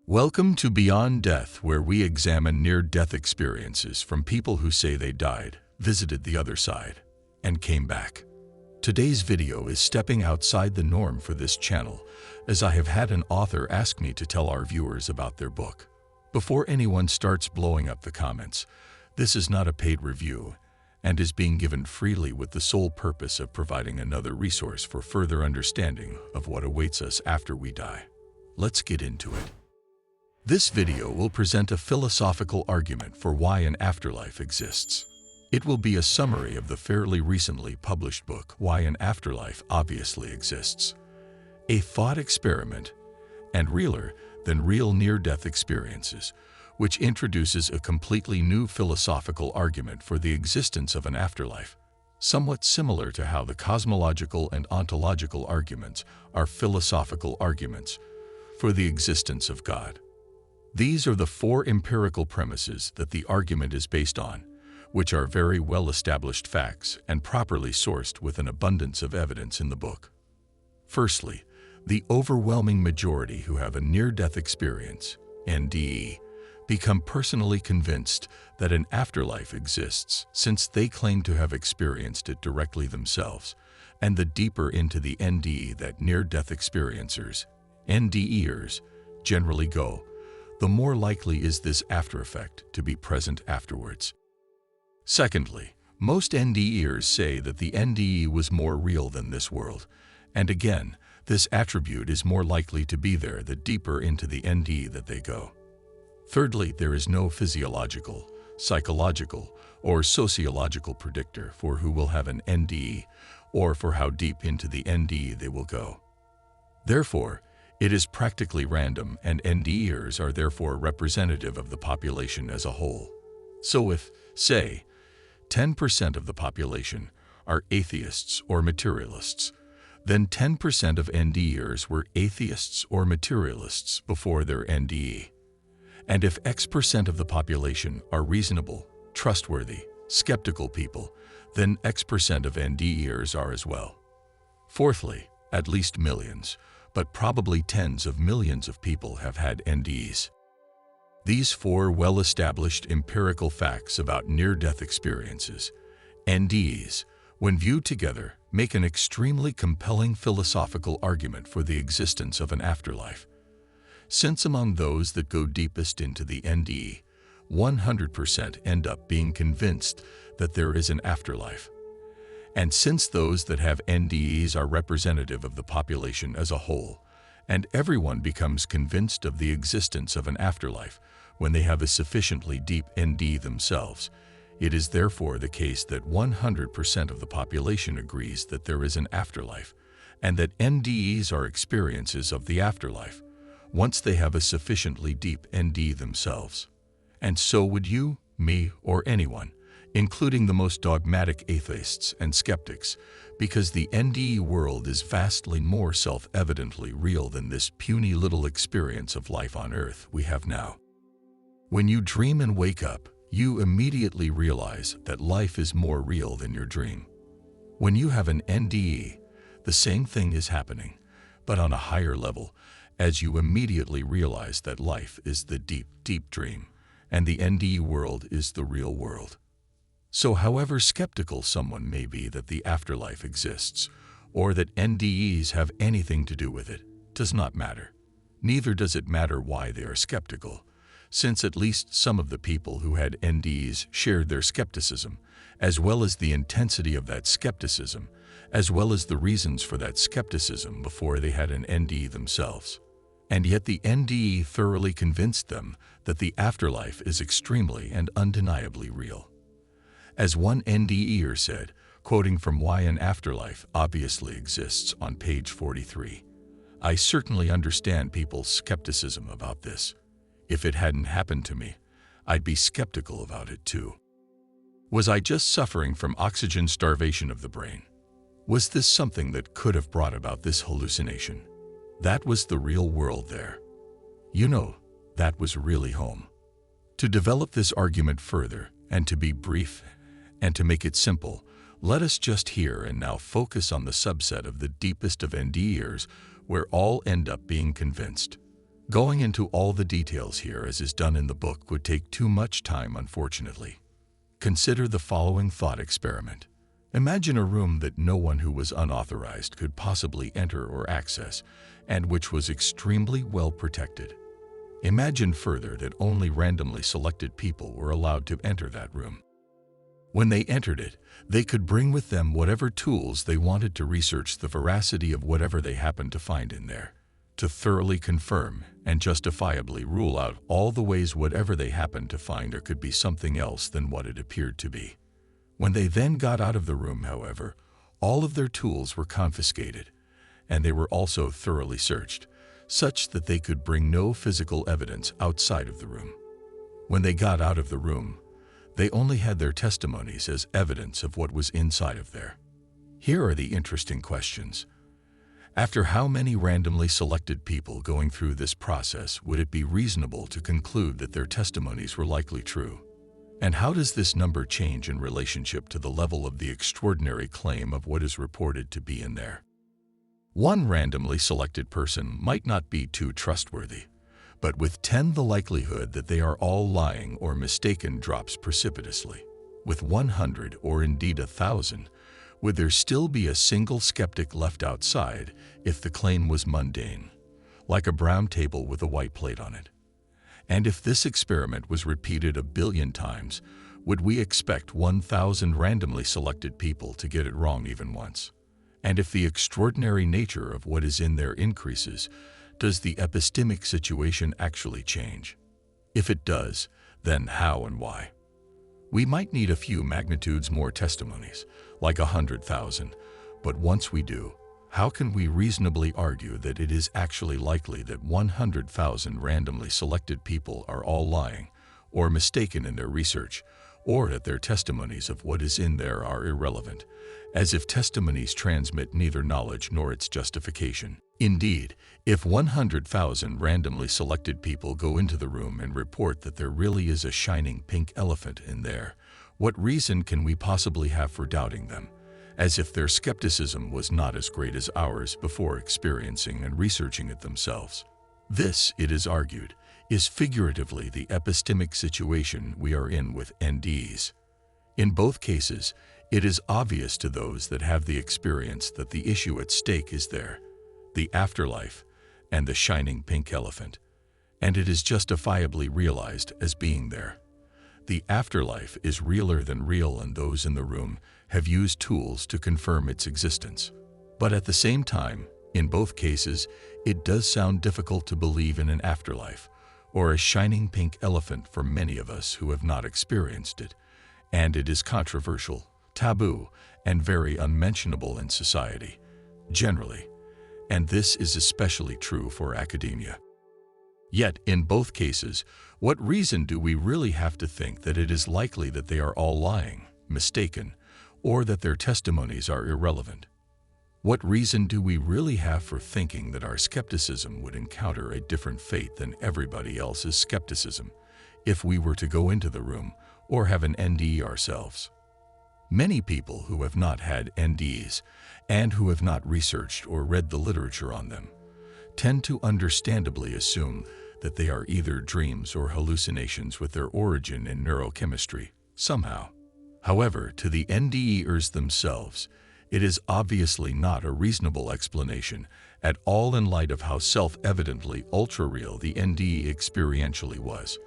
Welcome to Beyond Death, where we examine near-death experiences from people who say they died, visited the other side, and came back. Today's video is stepping outside the norm for this channel, as I have had an author ask me to tell our viewers about their book. Before anyone starts blowing up the comments, this is not a paid review and is being given freely with the sole purpose of providing another resource for further understanding of what awaits us after we die. Let's get into it. This video will present a philosophical argument for why an afterlife exists. It will be a summary of the fairly recently published book, Why an Afterlife Obviously Exists, a thought experiment and realer than real near-death experiences, which introduces a completely new philosophical argument for the existence of an afterlife, somewhat similar to how the cosmological and ontological arguments are philosophical arguments for the existence of God. These are the four empirical premises that the argument is based on, which are very well-established facts and properly sourced with an abundance of evidence in the book. Firstly, the overwhelming majority who have a near-death experience, NDE, become personally convinced that an afterlife exists since they claim to have experienced it directly themselves, and the deeper into the NDE that near-death experiencers, NDEers, generally go, the more likely is this after effect to be present afterwards. Secondly, most NDEers say that the NDE was more real than this world, and again, this attribute is more likely to be there the deeper into the NDE that they go. Thirdly, there is no physiological, psychological, or sociological predictor for who will have an NDE or for how deep into the NDE they will go. Therefore, it is practically random, and NDEers are therefore representative of the population as a whole. So if, say, 10% of the population are atheists or materialists, then 10% of NDEers were atheists or materialists before their NDE. And if X% of the population are reasonable, trustworthy, skeptical people, then X% of NDEers are as well. Fourthly, at least millions, but probably tens of millions of people have had NDEs. These four well-established empirical facts about near-death experiences, NDEs, when viewed together, make an extremely compelling philosophical argument for the existence of an afterlife. Since among those that go deepest into the NDE, 100% end up being convinced that there is an afterlife. And since those that have NDEs are representative of the population as a whole, and everyone becomes convinced of the existence of an afterlife when they have a sufficiently deep NDE themselves, it is therefore the case that 100% of the population agrees that there is an afterlife, and that NDEs are experiences of the afterlife, once they have a sufficiently deep NDE themselves. And so would you, me, or anyone, including the most dogmatic atheists and skeptics, because the NDE world is vastly more self-evidently real than this puny little experience of life on Earth we have now. When you dream and wake up, you immediately realize that life is more real than your dream. When you have an NDE, the same thing is happening, but on a higher level, as you immediately realize that life is the deep, deep dream, and the NDE world is the real world. So however skeptical someone may be that the afterlife exists, or that NDEs have anything to do with it, does not matter. Neither does it matter why they are skeptical, since at least some of the people who had NDEs shared their skepticism, as well as the intensity of that skepticism, as well as the reasons for that skepticism before they had an NDE themselves. And yet the NDE thoroughly convinced them that the afterlife is extremely and undeniably real. As one NDEer said, quoting from Why an Afterlife Obviously Exists on page 43, "I certainly understand people's skepticism about this. If it hadn't happened to me, I'd be skeptical about it too. Was I just suffering from oxygen starvation of the brain? Was this something that could have brought about this hallucination? That was the real world there. You know, that was really home." To develop this argument further, and to be brief, and to make it simple, let us just here and now focus on the subset of the deepest of NDEers where all end up being convinced. Going into all the details here, as is done in the book, would take too much time, unfortunately. Consider the following thought experiment. Imagine a room that no one who was unauthorized could possibly enter or access, and which was extremely well protected. Imagine further that only randomly selected people were allowed to enter that room. When they entered it, they could bring with them whatever tools they wanted to research the veracity of whatever they happened to find in there, to thoroughly confirm and justifiably rule out all the ways whatever they happened to find or could be something else than what it appeared to be. When they then got out of the room, however, all of their tools were confiscated, and they were also thoroughly searched, such that they could bring no physical evidence outside of the room. When they got out of the room, they only had their testimonies as evidence of what was inside of there. Here are the interesting questions. After how many randomly selected people going through this process would it be reasonable to conclude that their testimonies were likely true? And how does this number change in relationship to the level of the extraordinary claim of what is reported to be in there? One randomly selected person might not be too trustworthy, but with 10 the likelihood that they are all lying or mistaken drops precipitously. With 100 or indeed 1,000, would there still be a single skeptic left outside if the claim was mundane, like a brown table with a white plate on it? And if this experiment was repeated 1 billion times, would we expect 1,000 randomly selected people to get it wrong even once? And if the extraordinary nature of what is in there increases, does the epistemic situation actually change? If it does, then how and why? We might need a few magnitudes more testimonies, like 100,000, but once we do, how can we reasonably argue that it is actually likely that 100,000 randomly selected people are all lying or mistaken in their research, or that their testimonies of what is in there are irrelevant, as if testimonies transmit neither knowledge nor its justification? Indeed, if 100,000 randomly selected people go into the room and report that there really is a shining pink elephant in there, what reason can we possibly have for doubting them, as if their skepticism was not as great as ours before experiencing and researching it themselves? This, it is argued, is figuratively the epistemic situation we are in with NDEs. In both cases, it is obvious to those that have the experience that the issue at stake is there, the afterlife, and the shining pink elephant, and it is justifiably realized as being there. The afterlife is realer than real, and those in the room have used tools to confirm its existence. But at the same time, in both cases, it does sound difficult to believe in an afterlife or a shining pink elephant for many of us who have not experienced it, and it is controversial, taboo, and very unmentionable in society, generally, and this is especially true for academia. Yet, in both cases, what reason do we really have to think that it is likely that they are all lying, mistaken, or that their testimonies are irrelevant? What reason do we really have for thinking that our skepticism would encounter a different fate than everybody else's skepticism if we were to go into the room or have an NDE ourselves? Many people who have not had NDEs and who have not researched or read the literature on them tend to understandably assume that they are either dreams or hallucinations with their origin in neurochemistry, somehow. However, to the NDEers themselves, it is obviously not a reasonable explanation at all in light of how self-evidently ultra-real the NDE experientially was.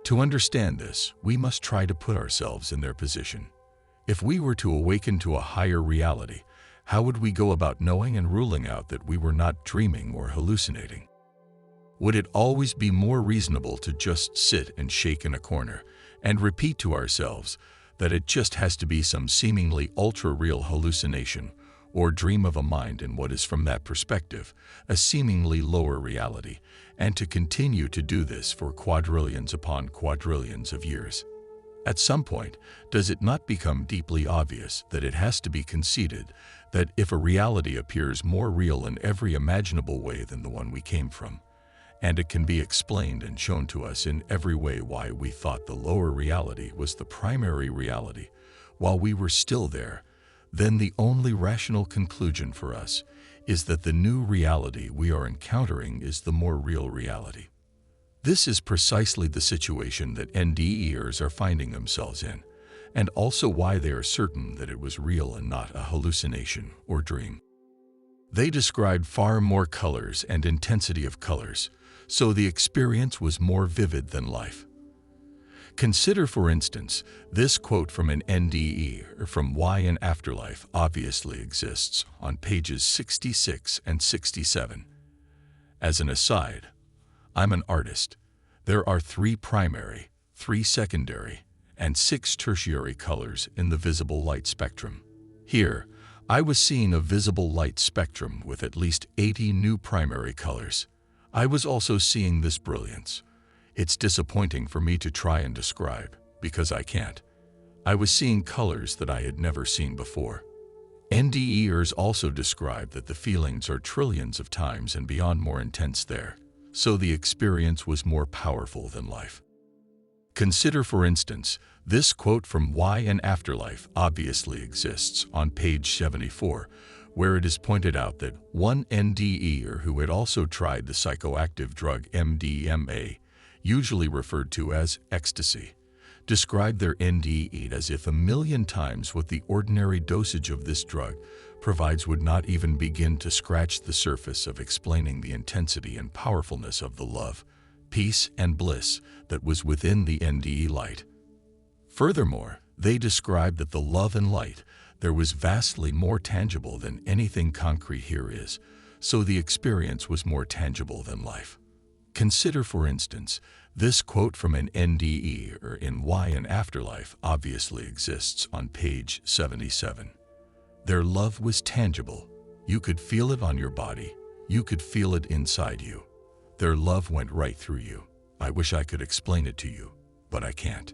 To understand this, we must try to put ourselves in their position. If we were to awaken to a higher reality, how would we go about knowing and ruling out that we were not dreaming or hallucinating? Would it always be more reasonable to just sit and shake in a corner and repeat to ourselves that it just has to be some seemingly ultra-real hallucination or dream of a mind in what is, from that perspective, a seemingly lower reality, and to continue to do this for quadrillions upon quadrillions of years? At some point, does it not become deeply obvious that it has to be conceded that if a reality appears more real in every imaginable way than the one we came from, and it can be explained and shown to us in every way why we thought the lower reality was the primary reality while we were still there, then the only rational conclusion for us is that the new reality we are encountering is the more real reality. This is precisely the situation that NDEers are finding themselves in, and also why they are certain that it was real and not a hallucination or dream. They described far more colors and intensity of colors, so the experience was more vivid than life. Consider, for instance, this quote from an NDE, or from Why an Afterlife Obviously Exists, on pages 66 and 67. As an aside, I'm an artist. There are 3 primary, 3 secondary, and 6 tertiary colors in the visible light spectrum. Here, I was seeing a visible light spectrum with at least 80 new primary colors. I was also seeing this brilliance. It's disappointing for me to try and describe, because I can't. I was seeing colors that I had never seen before. NDEers also describe that the feelings are trillions of times and beyond more intense there, so the experience was more powerful than life. Consider, for instance, this quote from Why an Afterlife Obviously Exists on page 74, where it is pointed out that one NDEer who had also tried the psychoactive drug MDMA, usually referred to as ecstasy, described their NDE as if 1,000,000 times what the ordinary dosage of this drug provides would not even begin to scratch the surface of explaining the intensity and powerfulness of the love, peace, and bliss that was within the NDE light. Furthermore, they described that the love and light there was vastly more tangible than anything concrete here is, so the experience was more tangible than life. Consider, for instance, this quote from an NDE in Why an Afterlife Obviously Exists on page 77. Their love was tangible. You could feel it on your body. You could feel it inside you. Their love went right through you. I wish I could explain it to you, but I can't.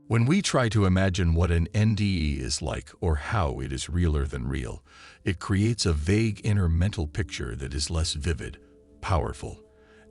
When we try to imagine what an NDE is like or how it is realer than real, it creates a vague inner mental picture that is less vivid, powerful,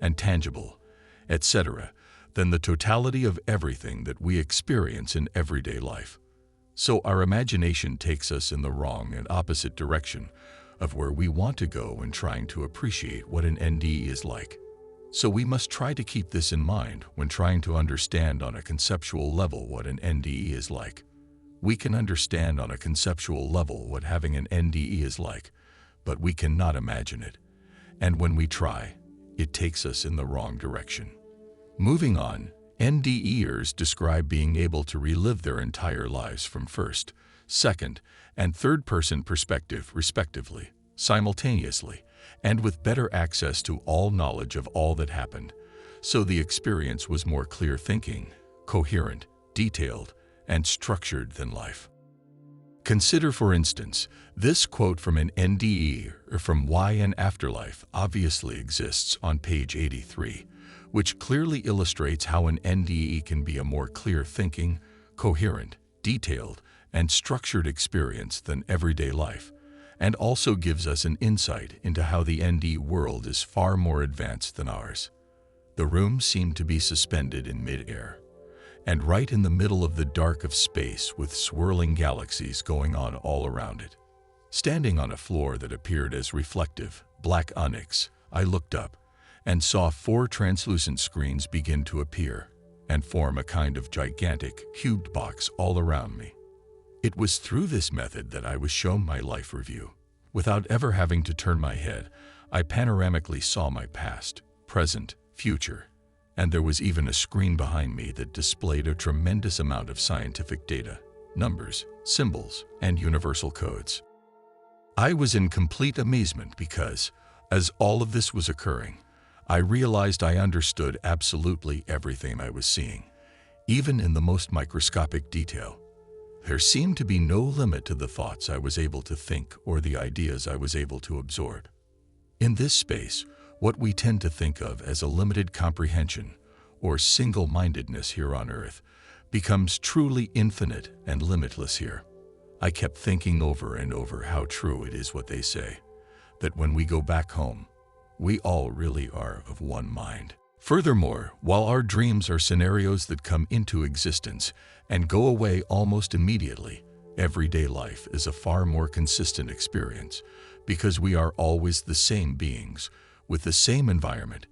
and tangible, etc., than the totality of everything that we experience in everyday life. So our imagination takes us in the wrong and opposite direction of where we want to go when trying to appreciate what an NDE is like. So we must try to keep this in mind when trying to understand on a conceptual level what an NDE is like. We can understand on a conceptual level what having an NDE is like, but we cannot imagine it. And when we try, it takes us in the wrong direction. Moving on, NDEers describe being able to relive their entire lives from first, second, and third-person perspective, respectively, simultaneously, and with better access to all knowledge of all that happened, so the experience was more clear-thinking, coherent, detailed, and structured than life. Consider, for instance, this quote from an NDE from Why an Afterlife Obviously Exists on page 83, which clearly illustrates how an NDE can be a more clear-thinking, coherent, detailed, and structured experience than everyday life, and also gives us an insight into how the NDE world is far more advanced than ours. The room seemed to be suspended in mid-air, and right in the middle of the dark of space with swirling galaxies going on all around it. Standing on a floor that appeared as reflective, black onyx, I looked up and saw 4 translucent screens begin to appear and form a kind of gigantic, cubed box all around me. It was through this method that I was shown my life review. Without ever having to turn my head, I panoramically saw my past, present, future, and there was even a screen behind me that displayed a tremendous amount of scientific data, numbers, symbols, and universal codes. I was in complete amazement because, as all of this was occurring, I realized I understood absolutely everything I was seeing, even in the most microscopic detail. There seemed to be no limit to the thoughts I was able to think or the ideas I was able to absorb. In this space, what we tend to think of as a limited comprehension or single-mindedness here on Earth becomes truly infinite and limitless here. I kept thinking over and over how true it is what they say, that when we go back home, we all really are of one mind. Furthermore, while our dreams are scenarios that come into existence and go away almost immediately, everyday life is a far more consistent experience because we are always the same beings, with the same environment,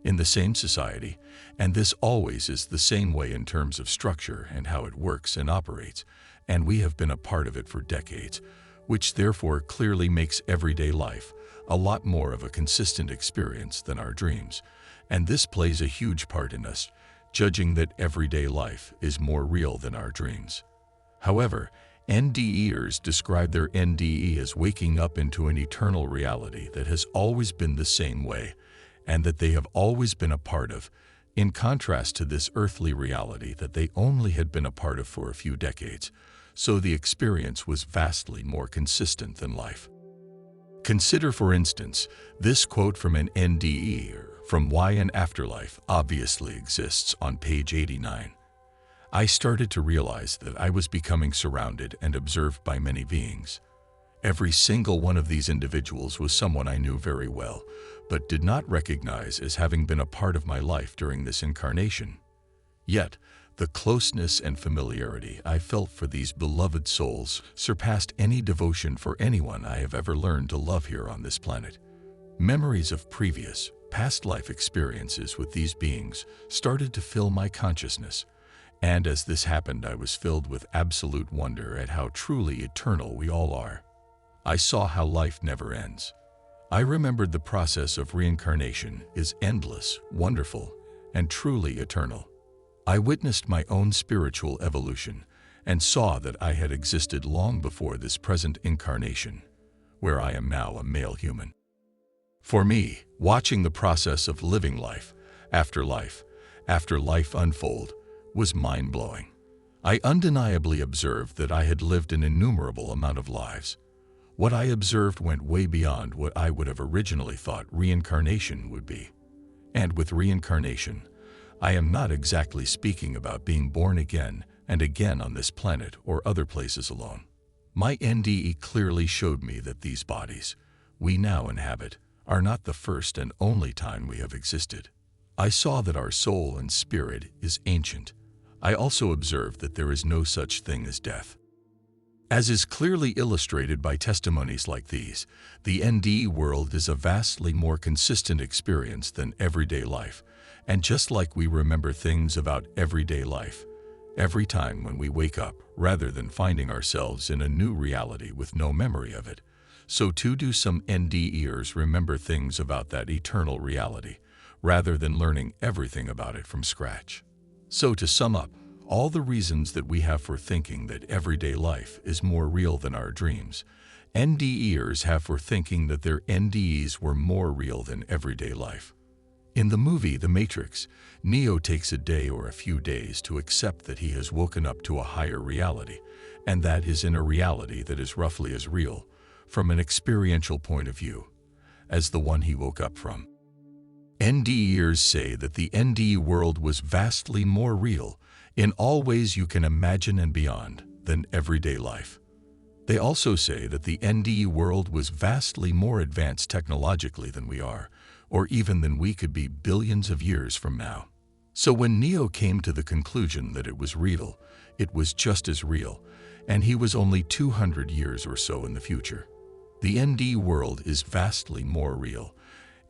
in the same society, and this always is the same way in terms of structure and how it works and operates, and we have been a part of it for decades, which therefore clearly makes everyday life a lot more of a consistent experience than our dreams, and this plays a huge part in us judging that everyday life is more real than our dreams. However, NDEers describe their NDE as waking up into an eternal reality that has always been the same way and that they have always been a part of, in contrast to this earthly reality that they only had been a part of for a few decades, so the experience was vastly more consistent than life. Consider, for instance, this quote from an NDE from Why an Afterlife Obviously Exists on page 89. I started to realize that I was becoming surrounded and observed by many beings. Every single one of these individuals was someone I knew very well, but did not recognize as having been a part of my life during this incarnation. Yet, the closeness and familiarity I felt for these beloved souls surpassed any devotion for anyone I have ever learned to love here on this planet. Memories of previous, past life experiences with these beings started to fill my consciousness, and as this happened, I was filled with absolute wonder at how truly eternal we all are. I saw how life never ends. I remembered the process of reincarnation is endless, wonderful, and truly eternal. I witnessed my own spiritual evolution and saw that I had existed long before this present incarnation, where I am now a male human. For me, watching the process of living life after life unfold was mind-blowing. I undeniably observed that I had lived an innumerable amount of lives. What I observed went way beyond what I would have originally thought reincarnation would be. And with reincarnation, I am not exactly speaking about being born again and again on this planet or other places alone. My NDE clearly showed me that these bodies we now inhabit are not the first and only time we have existed. I saw that our soul and spirit is ancient. I also observed that there is no such thing as death. As is clearly illustrated by testimonies like these, the NDE world is a vastly more consistent experience than everyday life, and just like we remember things about everyday life, every time when we wake up, rather than finding ourselves in a new reality with no memory of it, so too do some NDEers remember things about that eternal reality, rather than learning everything about it from scratch. So to sum up, all the reasons that we have for thinking that everyday life is more real than our dreams, NDEers have for thinking that their NDEs were more real than everyday life. In the movie The Matrix, Neo takes a day or a few days to accept that he has woken up to a higher reality, and that is in a reality that is roughly as real, from an experiential point of view, as the one he woke up from. NDEers say that the NDE world was vastly more real, in all ways you can imagine and beyond, than everyday life. They also say that the NDE world was vastly more advanced technologically than we are, or even than we could be billions of years from now. So when Neo came to the conclusion that it was real, it was just as real, and he was only 200 years or so in the future. The NDE world is vastly more real,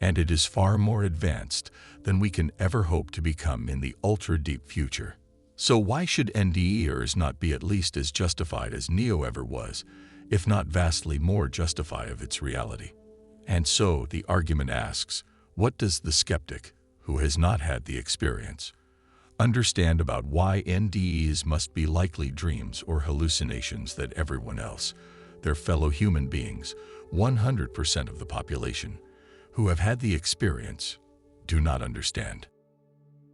and it is far more advanced than we can ever hope to become in the ultra-deep future. So why should NDEers not be at least as justified as Neo ever was, if not vastly more justified of its reality? And so the argument asks, what does the skeptic, who has not had the experience, understand about why NDEs must be likely dreams or hallucinations that everyone else, their fellow human beings, 100% of the population, who have had the experience, do not understand?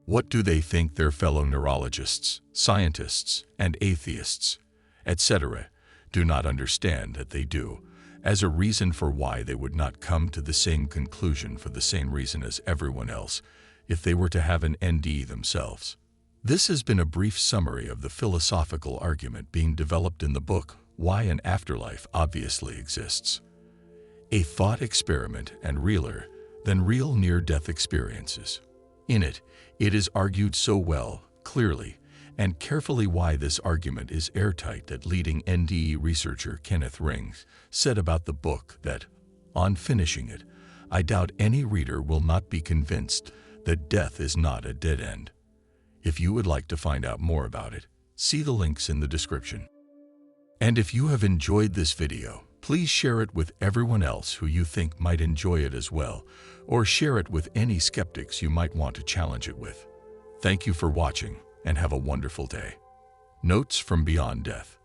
What do they think their fellow neurologists, scientists, and atheists, etc., do not understand that they do, as a reason for why they would not come to the same conclusion for the same reason as everyone else if they were to have an NDE themselves? This has been a brief summary of the philosophical argument being developed in the book Why an Afterlife Obviously Exists. A thought experiment and realer than real near-death experiences. In it, it is argued so well, clearly, and carefully why this argument is airtight that leading NDE researcher Kenneth Rings said about the book that On finishing it, I doubt any reader will not be convinced that death is not a dead end. If you would like to find out more about it, see the links in the description. And if you have enjoyed this video, please share it with everyone else who you think might enjoy it as well, or share it with any skeptics you might want to challenge it with. Thank you for watching, and have a wonderful day. Notes from Beyond Death.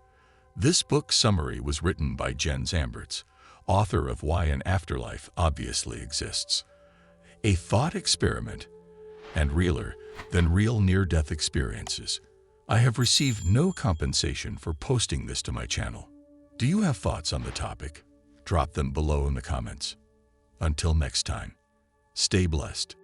This book summary was written by Jens Amberts, author of Why an Afterlife Obviously Exists. A thought experiment, and realer than real near-death experiences. I have received no compensation for posting this to my channel. Do you have thoughts on the topic? Drop them below in the comments. Until next time, stay blessed.